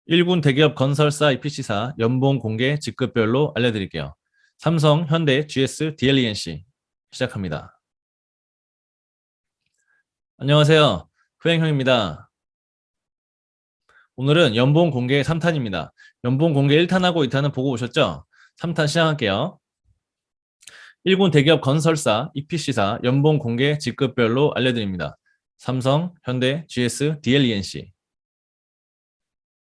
1군 대기업 건설사 EPC사 연봉 공개 직급별로 알려드릴게요. 삼성, 현대, GS, DLENC 시작합니다. 안녕하세요. 후행형입니다. 오늘은 연봉 공개 3탄입니다. 연봉 공개 1탄하고 2탄은 보고 오셨죠? 3탄 시작할게요. 1군 대기업 건설사 EPC사 연봉 공개 직급별로 알려드립니다. 삼성, 현대, GS, DLENC.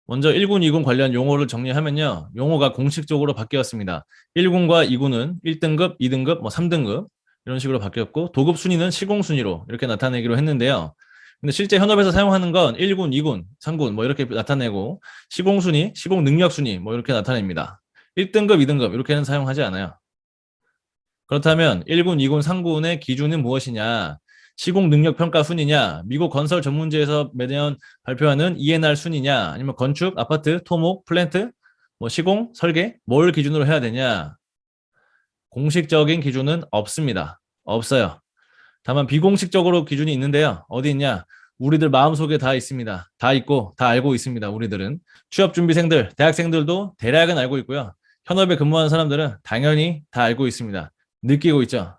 먼저 1군, 2군 관련 용어를 정리하면요. 용어가 공식적으로 바뀌었습니다. 1군과 2군은 1등급, 2등급, 3등급 이런 식으로 바뀌었고 도급 순위는 시공 순위로 이렇게 나타내기로 했는데요. 근데 실제 현업에서 사용하는 건 1군, 2군, 3군 이렇게 나타내고 시공 순위, 시공 능력 순위 이렇게 나타냅니다. 1등급, 2등급 이렇게는 사용하지 않아요. 그렇다면 1군, 2군, 3군의 기준은 무엇이냐? 시공 능력 평가 순이냐? 미국 건설 전문지에서 매년 발표하는 ENR 순이냐? 아니면 건축, 아파트, 토목, 플랜트, 시공, 설계 뭘 기준으로 해야 되냐? 공식적인 기준은 없습니다. 없어요. 다만 비공식적으로 기준이 있는데요. 어디 있냐? 우리들 마음속에 다 있습니다. 다 있고 다 알고 있습니다. 우리들은 취업준비생들, 대학생들도 대략은 알고 있고요. 현업에 근무하는 사람들은 당연히 다 알고 있습니다. 느끼고 있죠.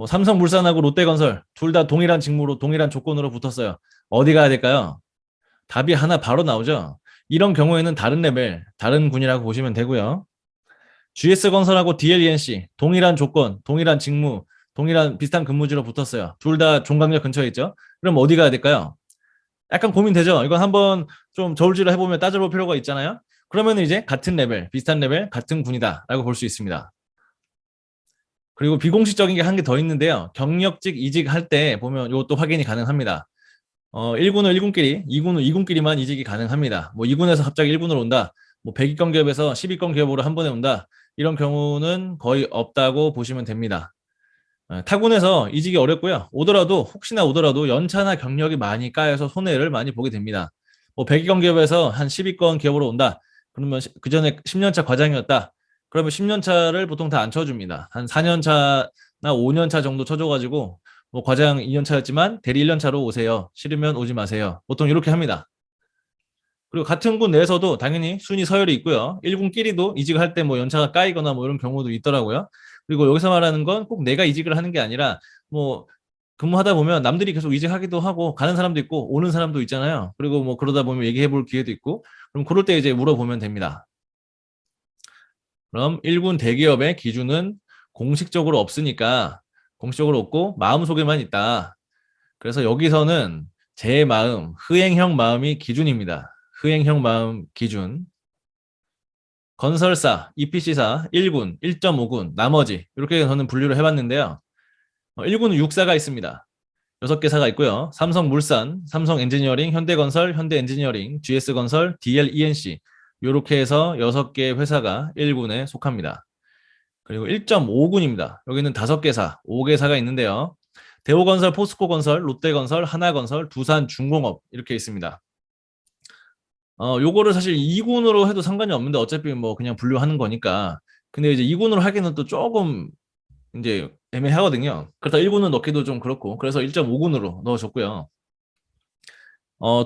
삼성물산하고 롯데건설 둘 다 동일한 직무로 동일한 조건으로 붙었어요. 어디 가야 될까요? 답이 하나 바로 나오죠. 이런 경우에는 다른 레벨, 다른 군이라고 보시면 되고요. GS건설하고 DLENC 동일한 조건, 동일한 직무, 동일한 비슷한 근무지로 붙었어요. 둘 다 종강역 근처에 있죠. 그럼 어디 가야 될까요? 약간 고민되죠. 이건 한번 좀 저울질을 해보면 따져볼 필요가 있잖아요. 그러면 이제 같은 레벨, 비슷한 레벨, 같은 군이다라고 볼 수 있습니다. 그리고 비공식적인 게 한 개 더 있는데요. 경력직 이직할 때 보면 이것도 확인이 가능합니다. 1군은 1군끼리, 2군은 2군끼리만 이직이 가능합니다. 2군에서 갑자기 1군으로 온다. 100위권 기업에서 10위권 기업으로 한 번에 온다. 이런 경우는 거의 없다고 보시면 됩니다. 타군에서 이직이 어렵고요. 오더라도 혹시나 오더라도 연차나 경력이 많이 까여서 손해를 많이 보게 됩니다. 100위권 기업에서 한 10위권 기업으로 온다. 그러면 그 전에 10년차 과장이었다. 그러면 10년차를 보통 다 안 쳐줍니다. 한 4년차나 5년차 정도 쳐줘가지고 과장 2년차였지만 대리 1년차로 오세요. 싫으면 오지 마세요. 보통 이렇게 합니다. 그리고 같은 군 내에서도 당연히 순위 서열이 있고요. 1군끼리도 이직을 할 때 연차가 까이거나 이런 경우도 있더라고요. 그리고 여기서 말하는 건 꼭 내가 이직을 하는 게 아니라 근무하다 보면 남들이 계속 이직하기도 하고 가는 사람도 있고 오는 사람도 있잖아요. 그리고 그러다 보면 얘기해 볼 기회도 있고 그럼 그럴 때 이제 물어보면 됩니다. 그럼 1군 대기업의 기준은 공식적으로 없으니까 공식적으로 없고 마음속에만 있다. 그래서 여기서는 제 마음, 흐행형 마음이 기준입니다. 흐행형 마음 기준. 건설사, EPC사 1군, 1.5군, 나머지 이렇게 저는 분류를 해봤는데요. 1군은 6사가 있습니다. 6개 사가 있고요. 삼성물산, 삼성엔지니어링, 현대건설, 현대엔지니어링, GS건설, DLENC 이렇게 해서 6개 회사가 1군에 속합니다. 그리고 1.5군입니다. 여기는 5개 사, 5개 사가 있는데요. 대우건설, 포스코건설, 롯데건설, 하나건설, 두산중공업 이렇게 있습니다. 요거를 사실 2군으로 해도 상관이 없는데 어차피 그냥 분류하는 거니까. 근데 이제 2군으로 하기는 또 조금 이제 애매하거든요. 그렇다 1군은 넣기도 좀 그렇고. 그래서 1.5군으로 넣어줬고요.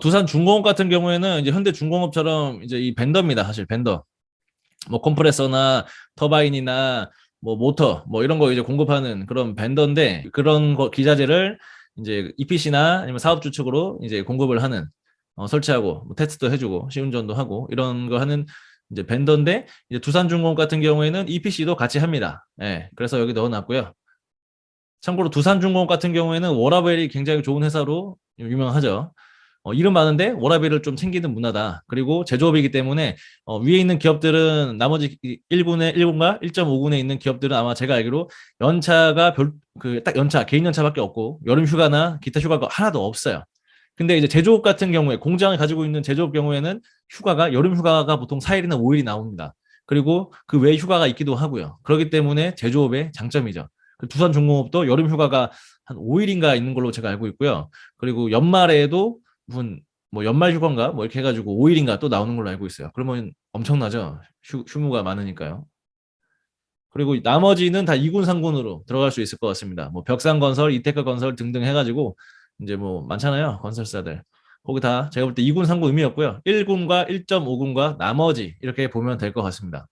두산중공업 같은 경우에는 이제 현대중공업처럼 이제 이 벤더입니다. 사실 벤더. 컴프레서나 터바인이나 모터 이런 거 이제 공급하는 그런 벤더인데 그런 거 기자재를 이제 EPC나 아니면 사업주 측으로 이제 공급을 하는 설치하고 테스트도 해주고 시운전도 하고 이런 거 하는 이제 벤더인데 이제 두산중공업 같은 경우에는 EPC도 같이 합니다. 예, 그래서 여기 넣어놨고요. 참고로 두산중공업 같은 경우에는 워라밸이 굉장히 좋은 회사로 유명하죠. 일은 많은데 워라밸을 좀 챙기는 문화다. 그리고 제조업이기 때문에 위에 있는 기업들은 나머지 1군과 1.5군에 있는 기업들은 아마 제가 알기로 연차가 딱 연차, 개인 연차밖에 없고 여름 휴가나 기타 휴가가 하나도 없어요. 근데 이제 제조업 같은 경우에 공장을 가지고 있는 제조업 경우에는 여름 휴가가 보통 4일이나 5일이 나옵니다. 그리고 그 외에 휴가가 있기도 하고요. 그렇기 때문에 제조업의 장점이죠. 두산중공업도 여름 휴가가 한 5일인가 있는 걸로 제가 알고 있고요. 그리고 연말에도 무슨 연말 휴가인가 이렇게 해가지고 5일인가 또 나오는 걸로 알고 있어요. 그러면 엄청나죠. 휴무가 많으니까요. 그리고 나머지는 다 2군, 3군으로 들어갈 수 있을 것 같습니다. 벽산건설, 이테크건설 등등 해가지고 이제 많잖아요. 건설사들. 거기 다 제가 볼 때 2군, 3군 의미였고요. 1군과 1.5군과 나머지 이렇게 보면 될 것 같습니다.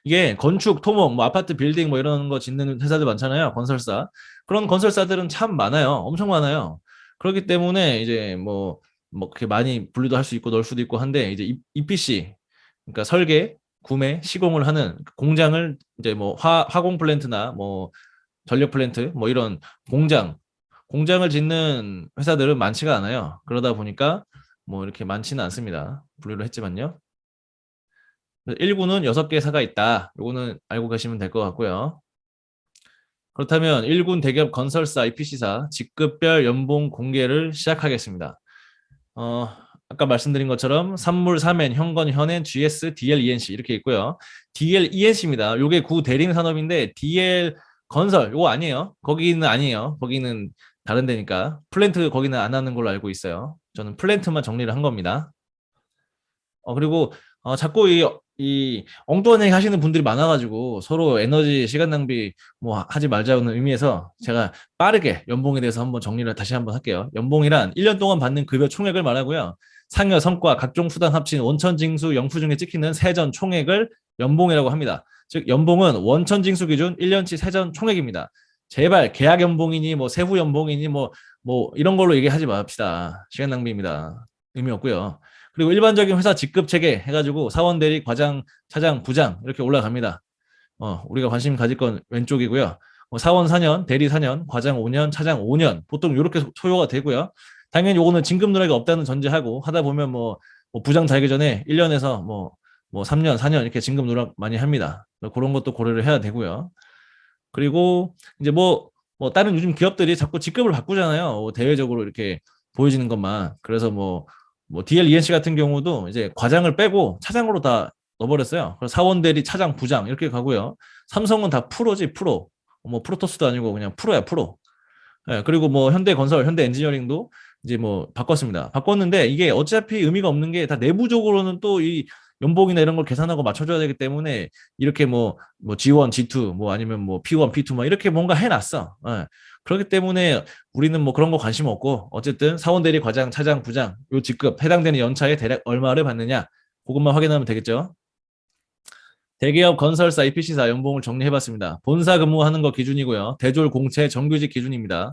이게 건축, 토목, 뭐 아파트 빌딩 뭐 이런 거 짓는 회사들 많잖아요. 건설사. 그런 건설사들은 참 많아요. 엄청 많아요. 그렇기 때문에 이제 뭐 그렇게 많이 분류도 할 수 있고 넣을 수도 있고 한데 이제 EPC, 그러니까 설계, 구매, 시공을 하는 공장을 이제 뭐 화공 플랜트나 뭐 전력 플랜트 뭐 이런 공장을 짓는 회사들은 많지가 않아요. 그러다 보니까 뭐 이렇게 많지는 않습니다. 분류를 했지만요. 1군은 6개 회사가 있다. 요거는 알고 계시면 될 것 같고요. 그렇다면 1군 대기업 건설사, EPC사 직급별 연봉 공개를 시작하겠습니다. 어, 아까 말씀드린 것처럼 산물, 사면, 현건, 현엔, GS, DL, ENC 이렇게 있고요. DL, ENC입니다. 요게 구 대림 산업인데 DL 건설 요거 아니에요. 거기는 아니에요. 거기는 다른 데니까. 플랜트 거기는 안 하는 걸로 알고 있어요. 저는 플랜트만 정리를 한 겁니다. 그리고 자꾸 이 엉뚱한 얘기 하시는 분들이 많아가지고 서로 에너지 시간 낭비 뭐 하지 말자는 의미에서 제가 빠르게 연봉에 대해서 한번 정리를 다시 한번 할게요. 연봉이란 1년 동안 받는 급여 총액을 말하고요. 상여, 성과, 각종 수당 합친 원천징수 영수 증에 찍히는 세전 총액을 연봉이라고 합니다. 즉 연봉은 원천징수 기준 1년치 세전 총액입니다. 제발 계약 연봉이니 뭐 세후 연봉이니 뭐 이런 걸로 얘기하지 맙시다. 시간 낭비입니다. 의미 없고요. 그리고 일반적인 회사 직급 체계 해가지고 사원, 대리, 과장, 차장, 부장 이렇게 올라갑니다. 우리가 관심 가질 건 왼쪽이고요. 사원 4년, 대리 4년, 과장 5년, 차장 5년 보통 이렇게 소요가 되고요. 당연히 요거는 진급 누락이 없다는 전제하고 하다 보면 뭐 부장 달기 전에 1년에서 뭐 3년, 4년 이렇게 진급 누락 많이 합니다. 그런 것도 고려를 해야 되고요. 그리고 이제 뭐 다른 요즘 기업들이 자꾸 직급을 바꾸잖아요. 대외적으로 이렇게 보여지는 것만. 그래서 뭐 DL, ENC 같은 경우도 이제 과장을 빼고 차장으로 다 넣어버렸어요. 그래서 사원, 대리, 차장, 부장 이렇게 가고요. 삼성은 다 프로지, 프로. 뭐 프로토스도 아니고 그냥 프로야, 프로. 예, 그리고 뭐 현대건설, 현대엔지니어링도 이제 뭐 바꿨습니다. 바꿨는데 이게 어차피 의미가 없는 게 다 내부적으로는 또 이 연봉이나 이런 걸 계산하고 맞춰줘야 되기 때문에 이렇게 뭐 G1, G2 뭐 아니면 뭐 P1, P2 막 이렇게 뭔가 해놨어. 예. 그렇기 때문에 우리는 뭐 그런 거 관심 없고 어쨌든 사원, 대리, 과장, 차장, 부장 요 직급 해당되는 연차에 대략 얼마를 받느냐 그것만 확인하면 되겠죠. 대기업 건설사, EPC사 연봉을 정리해봤습니다. 본사 근무하는 거 기준이고요. 대졸 공채 정규직 기준입니다.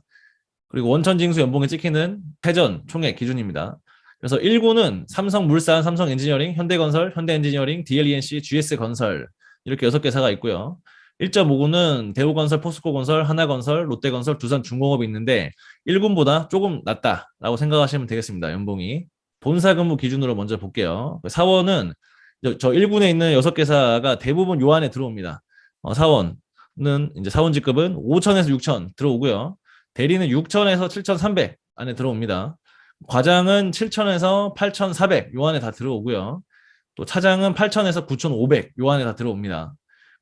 그리고 원천징수 연봉에 찍히는 패전 총액 기준입니다. 그래서 1군은 삼성물산, 삼성엔지니어링, 현대건설, 현대엔지니어링, DLENC, GS건설 이렇게 6개사가 있고요. 1.5군은 대우건설, 포스코건설, 하나건설, 롯데건설, 두산중공업이 있는데 1군보다 조금 낮다라고 생각하시면 되겠습니다. 연봉이. 본사 근무 기준으로 먼저 볼게요. 사원은 저 1군에 있는 6개사가 대부분 요 안에 들어옵니다. 사원은 이제 사원 직급은 5천에서 6천 들어오고요. 대리는 6천에서 7,300 안에 들어옵니다. 과장은 7천에서 8,400 요 안에 다 들어오고요. 또 차장은 8천에서 9,500 요 안에 다 들어옵니다.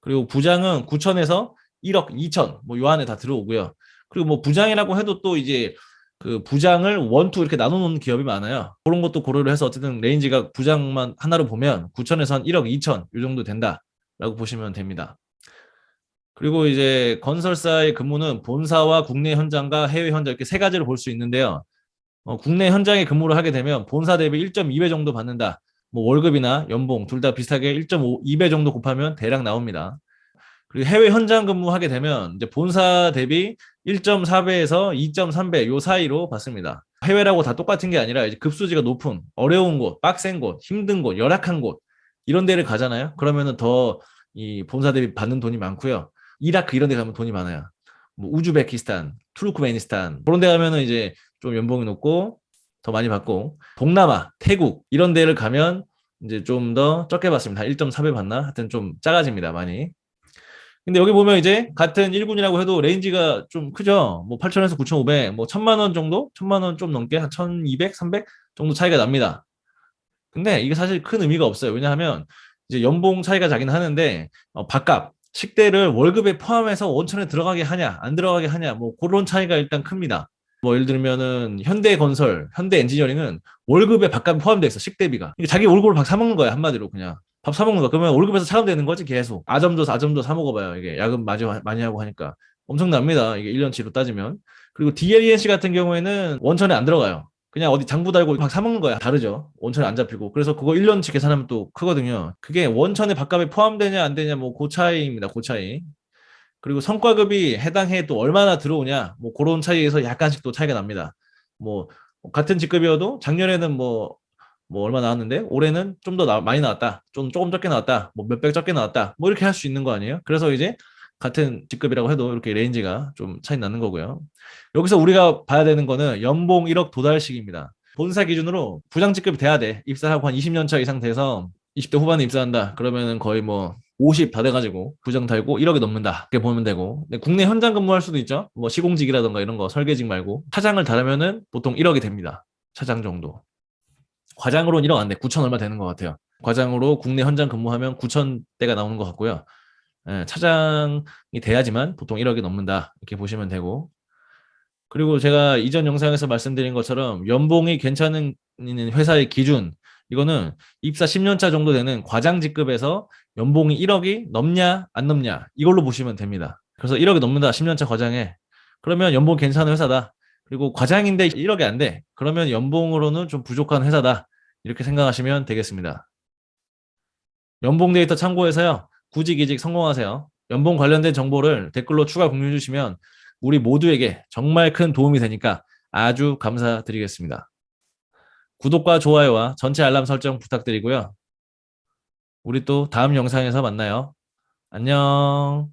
그리고 부장은 9천에서 1억 2천 뭐 요 안에 다 들어오고요. 그리고 뭐 부장이라고 해도 또 이제 그 부장을 원투 이렇게 나눠놓는 기업이 많아요. 그런 것도 고려를 해서 어쨌든 레인지가 부장만 하나로 보면 9천에서 한 1억 2천 요 정도 된다라고 보시면 됩니다. 그리고 이제 건설사의 근무는 본사와 국내 현장과 해외 현장 이렇게 세 가지를 볼 수 있는데요. 국내 현장에 근무를 하게 되면 본사 대비 1.2배 정도 받는다. 뭐 월급이나 연봉 둘 다 비슷하게 1.5, 2배 정도 곱하면 대략 나옵니다. 그리고 해외 현장 근무하게 되면 이제 본사 대비 1.4배에서 2.3배 요 사이로 받습니다. 해외라고 다 똑같은 게 아니라 이제 급수지가 높은 어려운 곳, 빡센 곳, 힘든 곳, 열악한 곳 이런 데를 가잖아요. 그러면은 더 이 본사 대비 받는 돈이 많고요. 이라크 이런 데 가면 돈이 많아요. 뭐 우즈베키스탄, 투르크메니스탄 그런 데 가면은 이제 좀 연봉이 높고 더 많이 받고 동남아, 태국 이런 데를 가면 이제 좀 더 적게 받습니다. 1.4배 받나? 하여튼 좀 작아집니다. 많이. 근데 여기 보면 이제 같은 1군이라고 해도 레인지가 좀 크죠. 뭐 8천에서 9,500, 뭐 1,000만 원 정도? 1,000만 원 좀 넘게 한 1,200, 300 정도 차이가 납니다. 근데 이게 사실 큰 의미가 없어요. 왜냐하면 이제 연봉 차이가 나긴 하는데 밥값, 식대를 월급에 포함해서 원천에 들어가게 하냐, 안 들어가게 하냐, 뭐 그런 차이가 일단 큽니다. 뭐 예를 들면은 현대건설, 현대엔지니어링은 월급에 밥값이 포함되어 있어. 식대비가. 이게 자기 월급을 밥 사먹는 거야 한마디로 그냥. 밥 사먹는 거. 그러면 월급에서 차감되는 거지 계속. 아점도 사 먹어봐요. 이게 야근 많이 하고 하니까 엄청납니다. 이게 1년치로 따지면. 그리고 DLENC 같은 경우에는 원천에 안 들어가요. 그냥 어디 장부 달고 막 사먹는 거야. 다르죠. 원천이 안 잡히고. 그래서 그거 1년치 계산하면 또 크거든요. 그게 원천의 밥값에 포함되냐 안 되냐 뭐 그 차이입니다. 그 차이. 그리고 성과급이 해당 해에 또 얼마나 들어오냐 뭐 그런 차이에서 약간씩 또 차이가 납니다. 뭐 같은 직급이어도 작년에는 뭐 얼마 나왔는데 올해는 좀 더 많이 나왔다. 좀 조금 적게 나왔다. 뭐 몇백 적게 나왔다. 뭐 이렇게 할 수 있는 거 아니에요? 그래서 이제 같은 직급이라고 해도 이렇게 레인지가 좀 차이 나는 거고요. 여기서 우리가 봐야 되는 거는 연봉 1억 도달식입니다. 본사 기준으로 부장 직급이 돼야 돼. 입사하고 한 20년 차 이상 돼서 20대 후반에 입사한다. 그러면은 거의 뭐 50 다 돼가지고 부장 달고 1억이 넘는다. 이렇게 보면 되고. 근데 국내 현장 근무할 수도 있죠. 뭐 시공직이라던가 이런 거 설계직 말고 차장을 달으면은 보통 1억이 됩니다. 차장 정도. 과장으로는 1억 안 돼. 9천 얼마 되는 것 같아요. 과장으로 국내 현장 근무하면 9천 대가 나오는 것 같고요. 예, 차장이 돼야지만 보통 1억이 넘는다. 이렇게 보시면 되고. 그리고 제가 이전 영상에서 말씀드린 것처럼 연봉이 괜찮은 회사의 기준, 이거는 입사 10년 차 정도 되는 과장 직급에서 연봉이 1억이 넘냐, 안 넘냐, 이걸로 보시면 됩니다. 그래서 1억이 넘는다, 10년 차 과장에. 그러면 연봉 괜찮은 회사다. 그리고 과장인데 1억이 안 돼. 그러면 연봉으로는 좀 부족한 회사다. 이렇게 생각하시면 되겠습니다. 연봉 데이터 참고해서요. 구직, 이직 성공하세요. 연봉 관련된 정보를 댓글로 추가 공유해 주시면 우리 모두에게 정말 큰 도움이 되니까 아주 감사드리겠습니다. 구독과 좋아요와 전체 알람 설정 부탁드리고요. 우리 또 다음 영상에서 만나요. 안녕.